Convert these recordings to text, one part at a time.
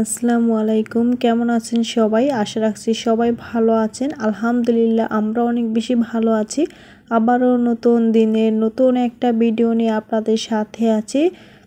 আসসালামু আলাইকুম। কেমন আছেন সবাই? আশা রাখছি সবাই ভালো আছেন। আলহামদুলিল্লাহ আমরা অনেক বেশি ভালো আছি। আবারও নতুন দিনের নতুন একটা ভিডিও নিয়ে আপনাদের সাথে আছি।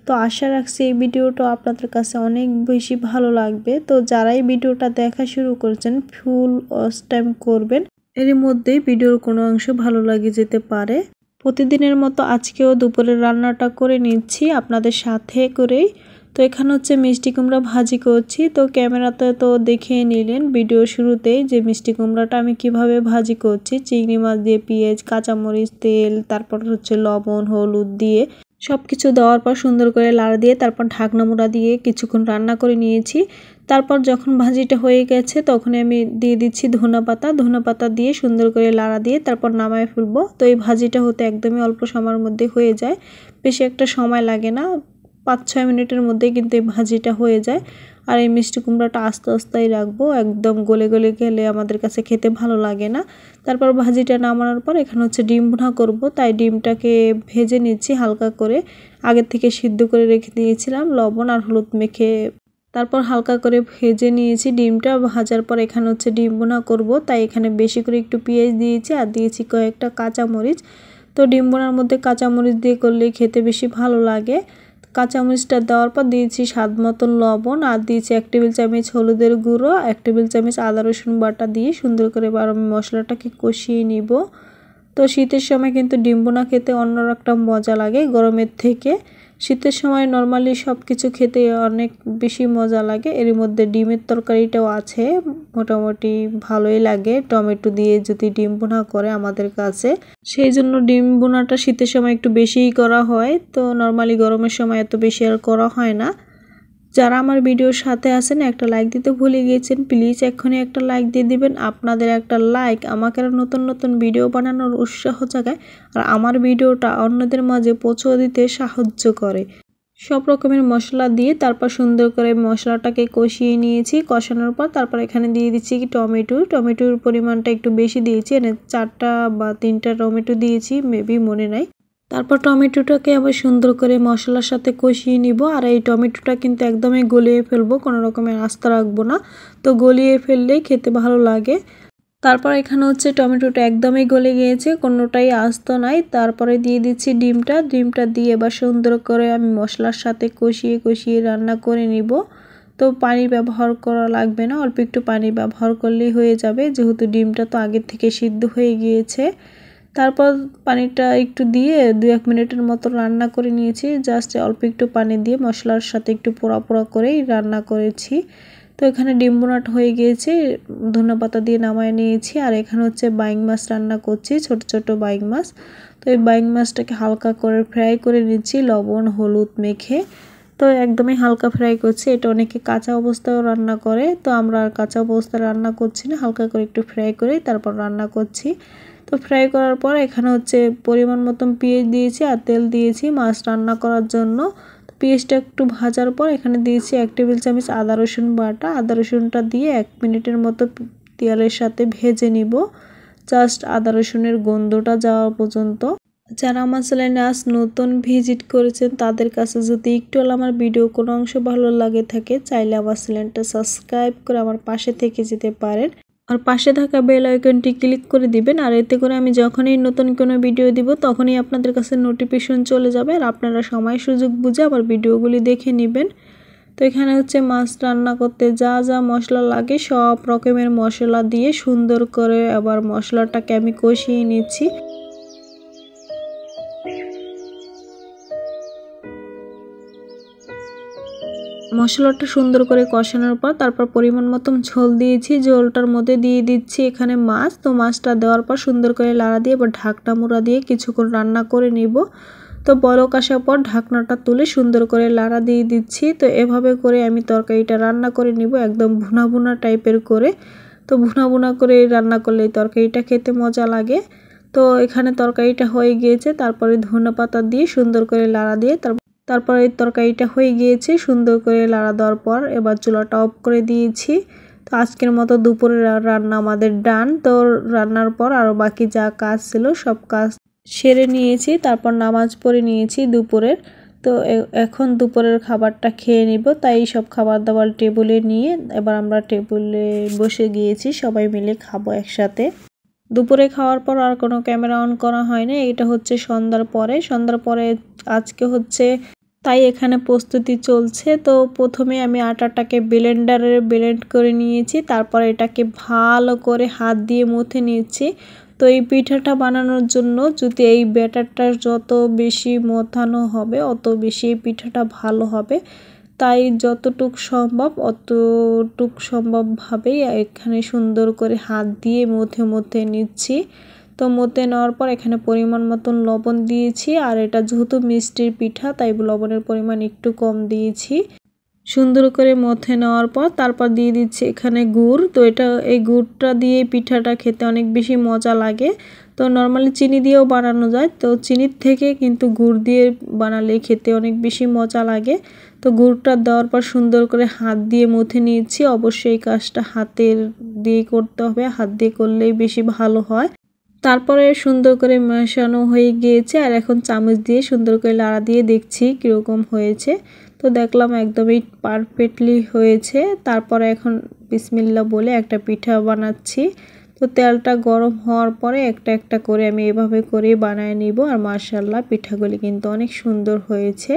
তো আশা রাখছি এই ভিডিওটা আপনাদের কাছে অনেক বেশি ভালো লাগবে। তো যারা এই ভিডিওটা দেখা শুরু করেছেন ফুল ওয়াচ টাইম করবেন, এর মধ্যেই ভিডিওর কোনো অংশ ভালো লাগে যেতে পারে। প্রতিদিনের মতো আজকেও দুপুরের রান্নাটা করে নিচ্ছি আপনাদের সাথে করেই। তো এখানে হচ্ছে মিষ্টি কুমড়া ভাজি করছি। তো ক্যামেরাতে তো দেখে নিলেন ভিডিও শুরুতেই যে মিষ্টি কুমড়াটা আমি কিভাবে ভাজি করছি। চিংড়ি মাছ দিয়ে পেঁয়াজ, কাঁচামরিচ, তেল, তারপর হচ্ছে লবণ, হলুদ দিয়ে সব কিছু দেওয়ার পর সুন্দর করে লাড়া দিয়ে তারপর ঢাকনা মোড়া দিয়ে কিছুক্ষণ রান্না করে নিয়েছি। তারপর যখন ভাজিটা হয়ে গেছে তখন আমি দিয়ে দিচ্ছি ধনেপাতা দিয়ে সুন্দর করে লাড়া দিয়ে তারপর নামায় ফেলবো। তো এই ভাজিটা হতে একদমই অল্প সময়ের মধ্যে হয়ে যায়, বেশি একটা সময় লাগে না, 5-6 মিনিটের মধ্যেই কিন্তু এই ভাজিটা হয়ে যায়। আর এই মিষ্টি কুমড়াটা আস্তে আস্তেই রাখবো, একদম গলে গলে গেলে আমাদের কাছে খেতে ভালো লাগে না। তারপর ভাজিটা নামানোর পর এখানে হচ্ছে ডিম ভুনা করব, তাই ডিমটাকে ভেজে নিচ্ছি হালকা করে। আগের থেকে সিদ্ধ করে রেখে দিয়েছিলাম লবণ আর হলুদ মেখে, তারপর হালকা করে ভেজে নিয়েছি। ডিমটা ভাজার পর এখানে হচ্ছে ডিম ভুনা করব, তাই এখানে বেশি করে একটু পেঁয়াজ দিয়েছি আর দিয়েছি কয়েকটা কাঁচামরিচ। তো ডিম ভুনার মধ্যে কাঁচামরিচ দিয়ে করলে খেতে বেশি ভালো লাগে। কাঁচামরিচটা দেওয়ার পর দিয়েছি স্বাদ মতন লবণ আর দিয়েছি 1 টেবিল চামচ হলুদের গুঁড়ো, 1 টেবিল চামচ আদা রসুন বাটা দিয়ে সুন্দর করে আমি মশলাটাকে কষিয়ে নিব। তো শীতের সময় কিন্তু ডিম ভুনা খেতে অন্য একটা মজা লাগে গরমের থেকে। শীতের সময় নর্মালি সব কিছু খেতে অনেক বেশি মজা লাগে। এর মধ্যে ডিমের তরকারিটাও আছে, মোটামুটি ভালোই লাগে টমেটো দিয়ে যদি ডিম ভুনা করে আমাদের কাছে। সেই জন্য ডিম ভুনাটা শীতের সময় একটু বেশিই করা হয়, তো নর্মালি গরমের সময় এত বেশি আর করা হয় না। যারা আমার ভিডিওর সাথে আছেন একটা লাইক দিতে ভুলে গিয়েছেন, প্লিজ এক্ষুনি একটা লাইক দিয়ে দিবেন। আপনাদের একটা লাইক আমাকে নতুন নতুন ভিডিও বানানোর উৎসাহ জাগায় আর আমার ভিডিওটা অন্যদের মাঝে পৌঁছে দিতে সাহায্য করে। সব রকমের মশলা দিয়ে তারপর সুন্দর করে মশলাটাকে কষিয়ে নিয়েছি। কষানোর পর তারপর এখানে দিয়ে দিচ্ছি টমেটোর পরিমাণটা একটু বেশি দিয়েছি, 4টা বা 3টা টমেটো দিয়েছি, মেবি মনে নাই। তারপর টমেটোটাকে আবার সুন্দর করে মশলার সাথে কষিয়ে নিব। আর এই টমেটোটা কিন্তু একদমই গলিয়ে ফেলবো, কোনো রকমের আস্ত রাখবো না, তো গলিয়ে ফেললেই খেতে ভালো লাগে। তারপর এখানে হচ্ছে টমেটোটা একদমই গলে গিয়েছে, কোনোটাই আস্ত নাই। তারপরে দিয়ে দিচ্ছি ডিমটা দিয়ে এবার সুন্দর করে আমি মশলার সাথে কষিয়ে রান্না করে নিব। তো পানি ব্যবহার করা লাগবে না, অল্প একটু পানি ব্যবহার করলেই হয়ে যাবে, যেহেতু ডিমটা তো আগের থেকে সিদ্ধ হয়ে গিয়েছে। তারপর পানিটা একটু দিয়ে 2-1 মিনিটের মতো রান্না করে নিয়েছি। জাস্ট অল্প একটু পানি দিয়ে মশলার সাথে একটু পোড়া পোড়া করেই রান্না করেছি। তো এখানে ডিম ভুনাটা হয়ে গিয়েছে, ধনেপাতা দিয়ে নামায় নিয়েছি। আর এখানে হচ্ছে বাইং মাছ রান্না করছি, ছোট ছোট বাইং মাছ। তো এই বাইং মাছটাকে হালকা করে ফ্রাই করে নিচ্ছি লবণ হলুদ মেখে। তো একদমই হালকা ফ্রাই করছি, এটা অনেকে কাঁচা অবস্থায়ও রান্না করে, তো আমরা আর কাঁচা অবস্থায় রান্না করছি না, হালকা করে একটু ফ্রাই করে তারপর রান্না করছি। তো ফ্রাই করার পর এখানে হচ্ছে পরিমাণ মতন পেঁয়াজ দিয়েছি আর তেল দিয়েছি মাছ রান্না করার জন্য। পেঁয়াজটা একটু ভাজার পর এখানে দিয়েছি 1 টেবিল চামচ আদা রসুন বাটা। আদা রসুনটা দিয়ে 1 মিনিটের মতো তেলের সাথে ভেজে নিব, জাস্ট আদা রসুনের গন্ধটা যাওয়া পর্যন্ত। যারা আমার চ্যানেলে আজ নতুন ভিজিট করেছেন তাদের কাছে যদি একটু আমার ভিডিও কোনো অংশ ভালো লাগে থাকে, চাইলে আমার চ্যানেলটা সাবস্ক্রাইব করে আমার পাশে থেকে যেতে পারেন আর পাশে থাকা বেল আইকনটি ক্লিক করে দিবেন। আর এতে করে আমি যখনই নতুন কোনো ভিডিও দিব তখনই আপনাদের কাছে নোটিফিকেশন চলে যাবে আর আপনারা সময় সুযোগ বুঝে আবার ভিডিওগুলি দেখে নেবেন। তো এখানে হচ্ছে মাছ রান্না করতে যা যা মশলা লাগে সব রকমের মশলা দিয়ে সুন্দর করে আবার মশলাটাকে আমি কষিয়ে নিচ্ছি। মশলাটা সুন্দর করে কষানোর পর তারপর পরিমাণ মতন ঝোল দিয়েছি, ঝোলটার মধ্যে দিয়ে দিচ্ছি এখানে মাছ। তো মাছটা দেওয়ার পর সুন্দর করে লাড়া দিয়ে এবার ঢাকনা মোড়া দিয়ে কিছুক্ষণ রান্না করে নিব। তো বলক আসার পর ঢাকনাটা তুলে সুন্দর করে লাড়া দিয়ে দিচ্ছি। তো এভাবে করে আমি তরকারিটা রান্না করে নিব একদম ভুনা ভুনা টাইপের করে। তো ভুনা ভুনা করে রান্না করলে তরকারিটা খেতে মজা লাগে। তো এখানে তরকারিটা হয়ে গিয়েছে, তারপরে ধনেপাতা দিয়ে সুন্দর করে লাড়া দিয়ে তারপরে তরকারিটা হয়ে গিয়েছে, সুন্দর করে লাড়া দেওয়ার পর এবার চুলাটা অফ করে দিয়েছি। তো আজকের মতো দুপুরের রান্না আমাদের ডান। তো রান্নার পর আরও বাকি যা কাজ ছিল সব কাজ সেরে নিয়েছি, তারপর নামাজ পড়ে নিয়েছি দুপুরের। তো এখন দুপুরের খাবারটা খেয়ে নিব, তাই সব খাবার দাবার টেবিলে নিয়ে এবার আমরা টেবিলে বসে গিয়েছি, সবাই মিলে খাবো একসাথে। দুপুরে খাওয়ার পর আর কোনো ক্যামেরা অন করা হয় না, এটা হচ্ছে সন্ধ্যার পরে আজকে হচ্ছে, তাই এখানে প্রস্তুতি চলছে। তো প্রথমে আমি আটাটাকে ব্লেন্ডারে ব্লেন্ড করে নিয়েছি, তারপর এটাকে ভালো করে হাত দিয়ে মুথে নিয়েছি। তো এই পিঠাটা বানানোর জন্য যদি এই ব্যাটারটা যত বেশি মথানো হবে অত বেশি এই পিঠাটা ভালো হবে, তাই যতটুক সম্ভব অতটুক সম্ভবভাবেই এখানে সুন্দর করে হাত দিয়ে মুথে নিচ্ছি। তো মতে নেওয়ার পর এখানে পরিমাণ মতন লবণ দিয়েছি, আর এটা যেহেতু মিষ্টির পিঠা তাই লবণের পরিমাণ একটু কম দিয়েছি। সুন্দর করে মথে নেওয়ার পর তারপর দিয়ে দিচ্ছি এখানে গুড়। তো এই গুড়টা দিয়ে পিঠাটা খেতে অনেক বেশি মজা লাগে। তো নর্মালি চিনি দিয়েও বানানো যায়, তো চিনির থেকে কিন্তু গুড় দিয়ে বানালে খেতে অনেক বেশি মজা লাগে। তো গুড়টা দেওয়ার পর সুন্দর করে হাত দিয়ে মথে নিয়েছি। অবশ্যই এই কাজটা হাতের দিয়ে করতে হবে, হাত দিয়ে করলেই বেশি ভালো হয়। তারপরে সুন্দর করে মেশানো হয়ে গিয়েছে, আর এখন চামচ দিয়ে সুন্দর করে লাড়া দিয়ে দেখছি কীরকম হয়েছে। তো দেখলাম একদমই পারফেক্টলি হয়েছে। তারপরে এখন বিসমিল্লাহ বলে একটা পিঠা বানাচ্ছি। তো তেলটা গরম হওয়ার পরে একটা একটা করে আমি এভাবে করে বানায় নিব, আর মাশাআল্লাহ পিঠাগুলি কিন্তু অনেক সুন্দর হয়েছে।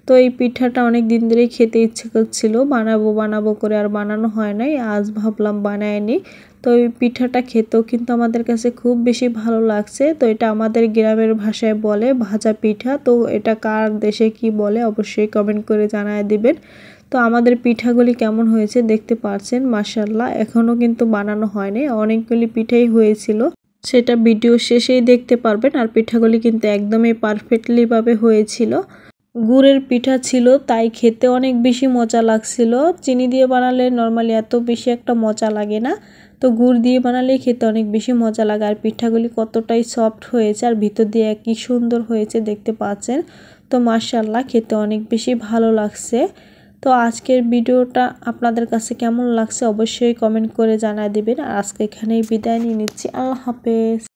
তো এই পিঠাটা অনেক দিন ধরেই খেতে ইচ্ছে করছিল, বানাবো করে আর বানানো হয় নাই, আজ ভাবলাম বানায় নিই। তো এই পিঠাটা খেতেও কিন্তু আমাদের কাছে খুব বেশি ভালো লাগছে। তো এটা আমাদের গ্রামের ভাষায় বলে ভাজা পিঠা। তো এটা কার দেশে কি বলে অবশ্যই কমেন্ট করে জানায় দিবেন। তো আমাদের পিঠাগুলি কেমন হয়েছে দেখতে পাচ্ছেন, মাশাআল্লাহ এখনও কিন্তু বানানো হয়নি, অনেকগুলি পিঠাই হয়েছিল, সেটা ভিডিও শেষেই দেখতে পারবেন। আর পিঠাগুলি কিন্তু একদমই পারফেক্টলি ভাবে হয়েছিল। গুড়ের পিঠা ছিল তাই খেতে অনেক বেশি মজা লাগছিল। চিনি দিয়ে বানালে নর্মালি এত বেশি একটা মজা লাগে না, তো গুড় দিয়ে বানালে খেতে অনেক বেশি মজা লাগে। আর পিঠাগুলি কতটাই সফট হয়েছে, আর ভিতর দিয়ে কি সুন্দর হয়েছে দেখতে পাচ্ছেন। তো মাশাআল্লাহ খেতে অনেক বেশি ভালো লাগছে। তো আজকের ভিডিওটা আপনাদের কাছে কেমন লাগছে অবশ্যই কমেন্ট করে জানায় দিবেন। আর আজকে এখানেই বিদায় নিয়ে নিচ্ছি, আল্লাহ হাফেজ।